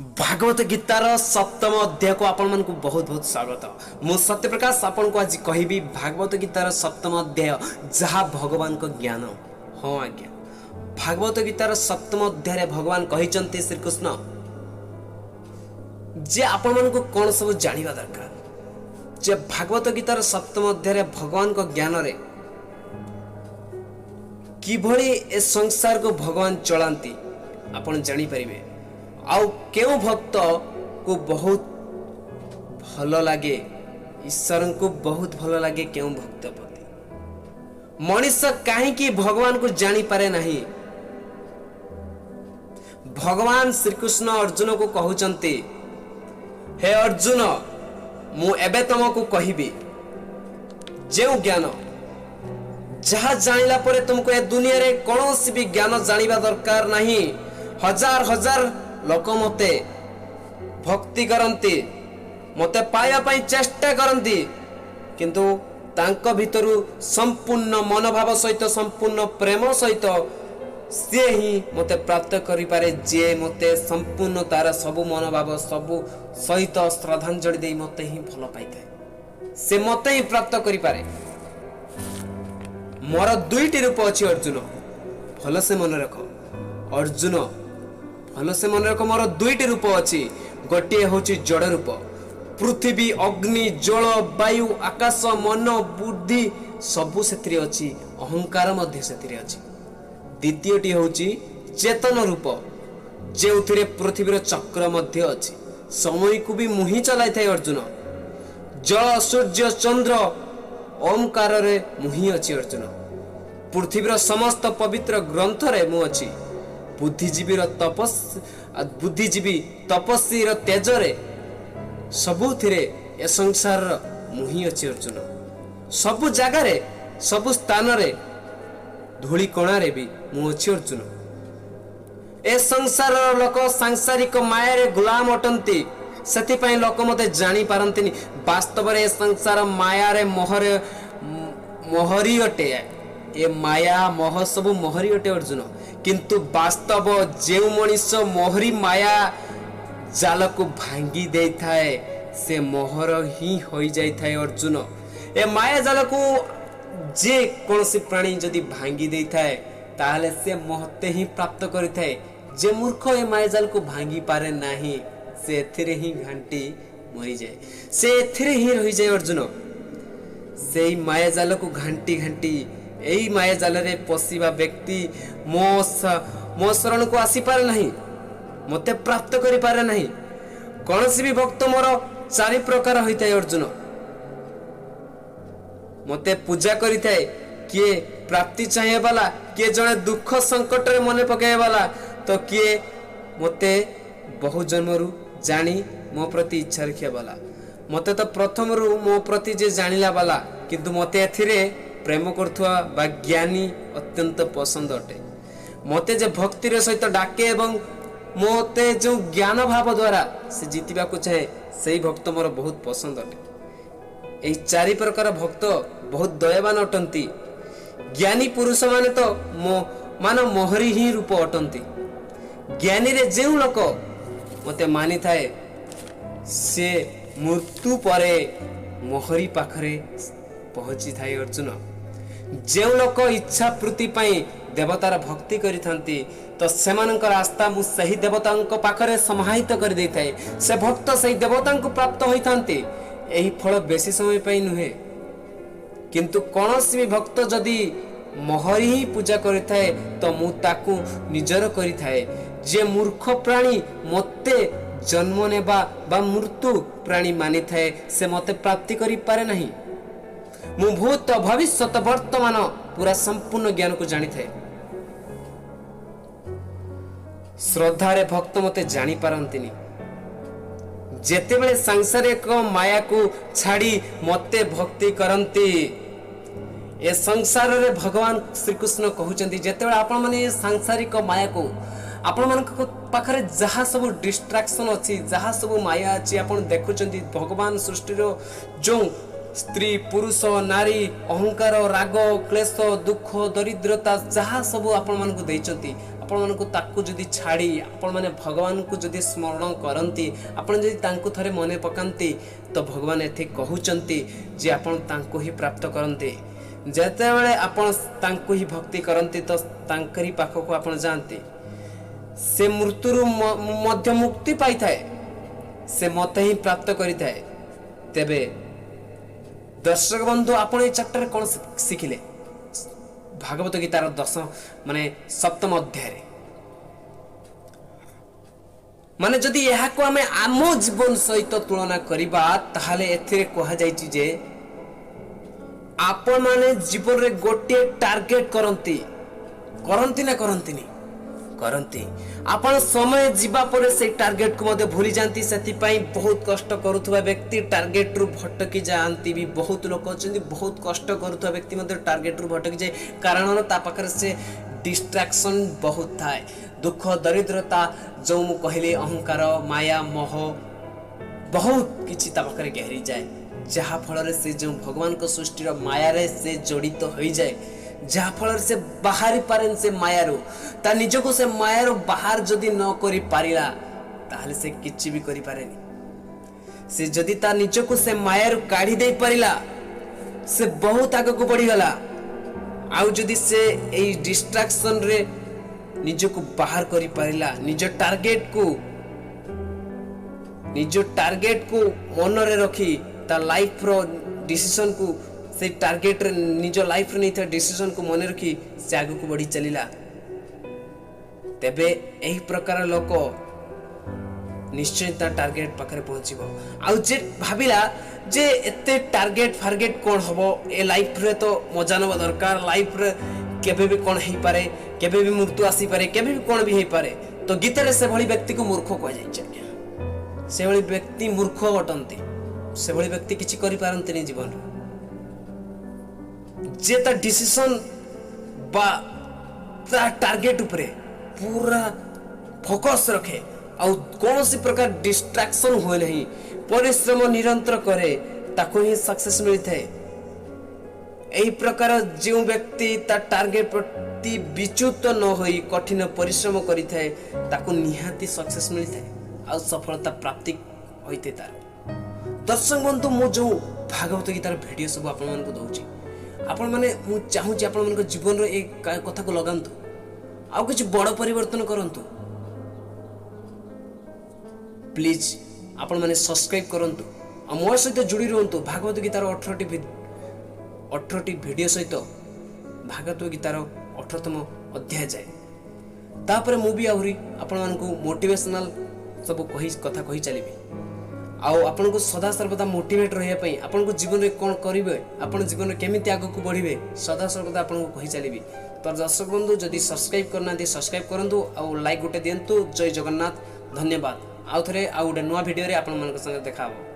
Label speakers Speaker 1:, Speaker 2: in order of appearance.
Speaker 1: Bhagavat guitar सप्तम अध्याय को आपण मन को बहुत बहुत स्वागत। मु सत्यप्रकाश आपण को आज कहबी भागवत गीतार सप्तम अध्याय जहा भगवान को ज्ञान। हाँ आज्ञा, भागवत गीतार सप्तम अध्याय भगवान कहिचंती श्री कृष्ण जे आपण मन को कौन सब जानिबा दरकार। जे भागवत गीतार सप्तम अध्याय भगवान को ज्ञान रे किभଳି ए संसार को भगवान चलांती आपण जानी परिबे। आउ क्यों भक्त को बहुत भल लगे, ईश्वर को बहुत भल लगे क्यों भक्त प्रति। मनुष्य कहीं भगवान को जानी पारे नहीं। भगवान श्री कृष्ण अर्जुन को कहउचंती, हे अर्जुन मु एबे तुमको कहबी जे ज्ञान जहा जानिला परे तुमको ए दुनिया रे कौनसी भी ज्ञान जानिबा दरकार नहीं। हजार हजार लोक मते भक्ति करती, मते पाया पाई चेष्टा करती, किंतु तांको भितरु संपूर्ण मनोभाव सहित संपूर्ण प्रेम सहित से ही मते प्राप्त करि पारे। जे मते संपूर्ण तार सबु मनोभाव सबु सहित श्रद्धांजलि दे मते ही भल पाइଥାଏ, से मते ही प्राप्त करि पारे। मोर दुईटी रूप अछि अर्जुन, भल से मन रख अर्जुन, भल से मन रख। मोर दुईटी रूप अछि, गोटे होछि जड़ रूप, पृथ्वी अग्नि जल वायु आकाश मन बुद्धि सबु सेतिरे अछि, अहंकार मध्य सेतिरे अछि। द्वितीयटी होछि चेतन रूप, जेउथिरे पृथ्वीर चक्र मध्य अछि, समय को भी मुहि चलाई थाए अर्जुन। जल सूर्य चंद्र ओंकार रे मुहि अछि अर्जुन। पृथ्वीर समस्त पवित्र ग्रंथ रे मु अछि। बुद्धिजीवी तपस्वी तेज रे सबुथिरे ए संसार मुहि अछि अर्जुन। सबु जगह रे सबु स्थान रे धूली कोणा रे भी मु अछि अर्जुन। ए संसार लोक सांसारिक माया रे गुलाम अटंती, सेति पई लोक मते जानी पारंतिनी। वास्तव रे संसार माया रे मोहरी अटे। ए माया मोह सबु मोहरी अटे अर्जुन, किंतु वास्तव जेउ मनीष मोहरी माया जाल को भांगी दे थाए से मोहर ही होई जाई थाए अर्जुन। ए माया जाल को जे कोनसी प्राणी जदि भांगी दे थाए ताहले से मोहते ही प्राप्त करि थाए। जे मूर्ख ए माया जाल को भांगी पारे नाही से एथिरे ही घंटी मरी जाए, से एथिरे ही रही जाए अर्जुन। से माया जाल को घंटी घंटी एई माया जाल रे पसिबा व्यक्ति मो शरण को आसी पारे नहीं, मते प्राप्त करि पारे नहीं। कौनसी भी भक्त मोर चारि प्रकार होइताय अर्जुन। मते पूजा करि थाए, किए प्राप्ति चाहे वाला, किए जने दुख संकट रे मने पकाए वाला, तो किए मते बहु जन्मरु जानी मो प्रति इच्छा रखिया वाला। मते तो प्रथम रु मो प्रति जे जानिला वाला, किंतु मते एथिरे प्रेम करथुआ बा ज्ञानी अत्यंत पसंद अटे। मते जे भक्तिर सहित डाके एवं मते जो ज्ञान भाव द्वारा से जीतिबा को चाहे, सेही भक्त मोर बहुत पसंद अटे। एही चारि प्रकार भक्त बहुत दयावान अटंती। ज्ञानी पुरुष माने तो मानो मोहरी ही रूप अटंती। ज्ञानी रे जेउ लोक मते मानि थाए से मृत्यु परे मोहरी पाखरे पहुंची थाए अर्जुन। जे लोक इच्छा पूर्ति पाई देवतार भक्ति करिथांती, तो सेमानकर आस्था मु सही देवतांक पाखरे समाहित कर दे थाए। से भक्त सही देवतांक प्राप्त होइथांती। एही फल बेसी समय पाई नुहे, किंतु कौनसी भी भक्त जदि मोहरी ही पूजा करिथाए तो मु ताकू निजर करिथाए। जे मूर्ख प्राणी मते जन्म नेबा बा मृत्यु प्राणी मानि थाए, से मते प्राप्ति करि पारे नहीं। मु भूत भविष्यत वर्तमान पूरा संपूर्ण ज्ञान को जानी थाए। श्रद्धा रे भक्त मते जानी पारंतिनी। जेते बेले सांसारिक माया को छाड़ी मते भक्ति करंती, ए संसार रे भगवान श्री कृष्ण कहउचंती जेते बेले आपण माने सांसारिक माया को आपण मान पाखरे जहा सब डिस्ट्रैक्शन अछि, जहा सब माया अछि, आपण देखुचंती भगवान सृष्टि रो जो स्त्री पुरुष नारी अहंकार राग क्लेश दुख दरिद्रता जहा सब आपण मान को देइचंती, आपण मानकु ताकू जदि छाड़ी आपण माने भगवान को जदि स्मरण करंती आपण जदि तांकु थरे मने पकांती तो भगवान एथि कहउचंती जे आपण तांकु ही प्राप्त करंती जेते बेले आपण तांकु ही भक्ति करंती तो तांकरी पाखो को आपण जानती से मृत्युरु मध्य मुक्ति पाई थाए से मते ही प्राप्त करि थाए तेबे दर्शक बंधु आपण ए चैप्टर कोन सिखिले भागवत गीतार 10 माने सप्तम अध्याय माने जदि यहा को हमें आम जीवन सहित तुलना करिबा ताहाले एथिरे कहा जायछि जे आपण माने जीवन रे गोटे टार्गेट करंती ना करंतीनी करंती आपण समय जीवा पर से टार्गेट को मते भूली जानती सेति पई बहुत कष्ट करूथबा व्यक्ति टार्गेट रु भटकी जानती भी बहुत लोक अछंती बहुत कष्ट करूथबा व्यक्ति मते टार्गेट रु भटकी जाय कारण ता पाखर से डिस्ट्रैक्शन बहुत थाए दुख दरिद्रता जो मु कहले अहंकार माया मोह बहुत किछि ता पाखर घेरी जाय जहा फल रे से जो भगवान को सृष्टि रो माया रे से जड़ित होई जाय जहा फल से बाहरी पारेन से मायारो ता निजको से मायारो बाहर जदि न करि पारिला ताहले से किछि भी करि पारेनी से जदि ता निजको से मायारो काढी दे पारिला से बहुत आगे को बढ़ी गला आउ जदि से ए डिस्ट्रैक्शन रे निजको बाहर करि पारिला निज टारगेट को मन रे रखी ता लाइफ रो डिसीजन को से टारगेट रे निज लाइफ रे नहीं डिसीजन को मन रखी से आगे को बढ़ी चलीला तेबे एही प्रकार लोक निश्चय ता टारगेट पाखरे पहुंचीबो आ जे भाबिला जे एते टारगेट फारगेट कोन हबो ए लाइफ रे तो मजा नबा दरकार लाइफ रे केबे भी कोन हेई पारे केबे भी मृत्यु आसी पारे केबे भी कोन भी हेई पारे तो गीता रे से भली व्यक्ति को मूर्ख कह जाय छै से भली व्यक्ति मूर्ख अटंती से भली व्यक्ति किछि करि पारंती नि जीवन रे जे ता डिसीजन बा ता टारगेट ऊपर पूरा फोकस रखे और कौन सी प्रकार डिस्ट्रैक्शन हुए नहीं परिश्रम निरंतर करे ताको ही सक्सेस मिलता है एही प्रकार जो व्यक्ति ता टारगेट प्रति विच्युत न होई कठिन परिश्रम करि थाए ताको निहाती सक्सेस मिलता है और सफलता प्राप्ति होइते तार दर्शक बंधु मु जो भागवत गीतार वीडियो सब आपन मन को दउची आपण माने मु चाहू जे आपण मन को जीवन रो एक कथा को लगांतु आउ कुछ बड़ परिवर्तन करंतु प्लीज आपण माने सब्सक्राइब करंतु आ मोर सहित जुड़ी रहंतु भागवत गीतार 18टी वीडियो सहित भागवत गीतार 18तम अध्याय जाए तापर मु भी आहुरी आपण मन को मोटिवेशनल सब कही कथा कही चलीबी आउ आपण को सदा सर्वदा मोटिवेट रहिया पई आपण को जीवन रे कोन करिवे आपण जीवन रे केमिति आगु को बढ़िबे सदा सर्वदा आपण को कही चलीबी तो दर्शक बंधु जदि सब्सक्राइब करना दे सब्सक्राइब करंतु आउ लाइक गोटे दियंतु जय जगन्नाथ धन्यवाद आउ थरे आउ गोटे नवा वीडियो रे आपण मन संगे देखाबो।